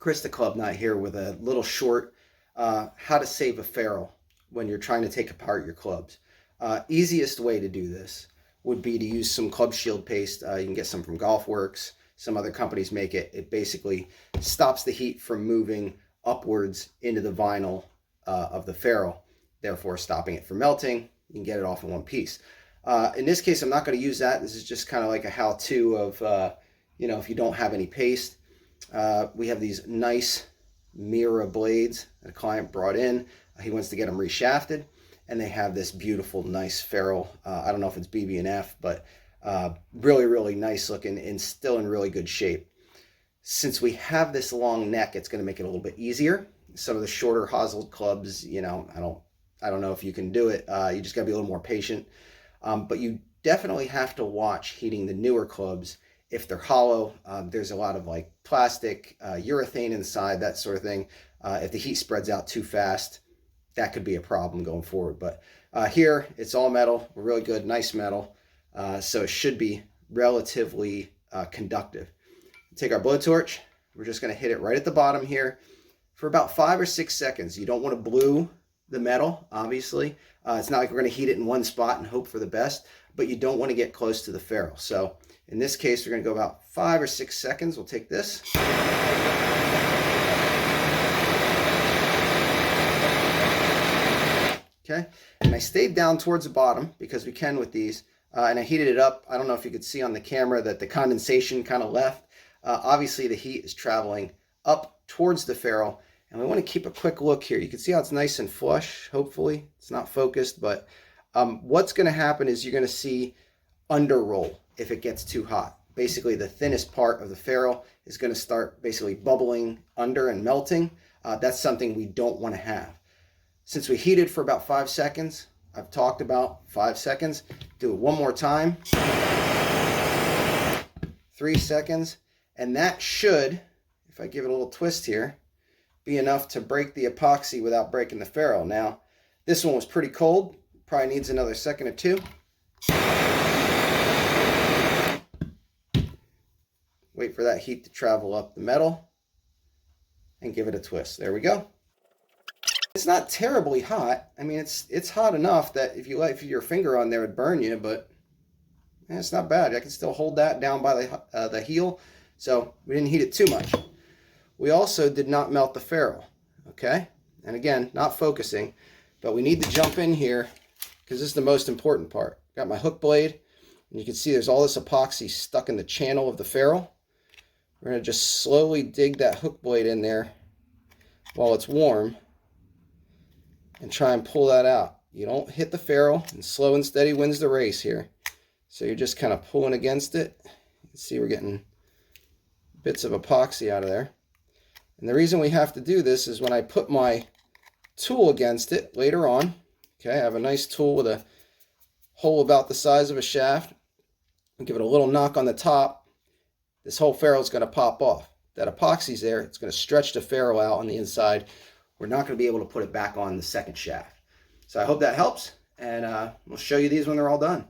Chris the Club Nut here with a little short how to save a ferrule when you're trying to take apart your clubs. Easiest way to do this would be to use some club shield paste. You can get some from Golf Works. Some other companies make it. It basically stops the heat from moving upwards into the vinyl of the ferrule, therefore stopping it from melting. You can get it off in one piece. In this case, I'm not going to use that. This is just kind of like a how-to of, if you don't have any paste. We have these nice Mira blades that a client brought in. He wants to get them reshafted, and they have this beautiful, nice ferrule. I don't know if it's BB&F, but really, really nice looking and still in really good shape. Since we have this long neck, it's going to make it a little bit easier. Some of the shorter hosel clubs, I don't know if you can do it. You just got to be a little more patient. But you definitely have to watch heating the newer clubs. If they're hollow, there's a lot of like plastic, urethane inside, that sort of thing. If the heat spreads out too fast, that could be a problem going forward. But here, it's all metal, really good, nice metal. So it should be relatively conductive. Take our blowtorch. We're just going to hit it right at the bottom here for about 5 or 6 seconds. You don't want to blue the metal, obviously. It's not like we're going to heat it in one spot and hope for the best, but you don't want to get close to the ferrule. So in this case, we're going to go about 5 or 6 seconds. We'll take this. Okay, and I stayed down towards the bottom because we can with these, and I heated it up. I don't know if you could see on the camera that the condensation kind of left. Obviously, the heat is traveling up towards the ferrule, and we want to keep a quick look here. You can see how it's nice and flush, hopefully. It's not focused, but what's going to happen is you're going to see under roll if it gets too hot. Basically, the thinnest part of the ferrule is going to start basically bubbling under and melting. That's something we don't want to have. Since we heated for about 5 seconds, I've talked about 5 seconds. Do it one more time. 3 seconds. And that should, if I give it a little twist here, be enough to break the epoxy without breaking the ferrule. Now, this one was pretty cold. Probably needs another second or two. Wait for that heat to travel up the metal and give it a twist. There we go. It's not terribly hot. I mean, it's hot enough that if you let your finger on there, it'd burn you, but it's not bad. I can still hold that down by the heel, so we didn't heat it too much. We also did not melt the ferrule, okay? And again, not focusing, but we need to jump in here because this is the most important part. Got my hook blade, and you can see there's all this epoxy stuck in the channel of the ferrule. We're going to just slowly dig that hook blade in there while it's warm and try and pull that out. You don't hit the ferrule, and slow and steady wins the race here. So you're just kind of pulling against it. You can see we're getting bits of epoxy out of there. And the reason we have to do this is when I put my tool against it later on, okay, I have a nice tool with a hole about the size of a shaft. I'll give it a little knock on the top. This whole ferrule is going to pop off. That epoxy's there. It's going to stretch the ferrule out on the inside. We're not going to be able to put it back on the second shaft. So I hope that helps, and we'll show you these when they're all done.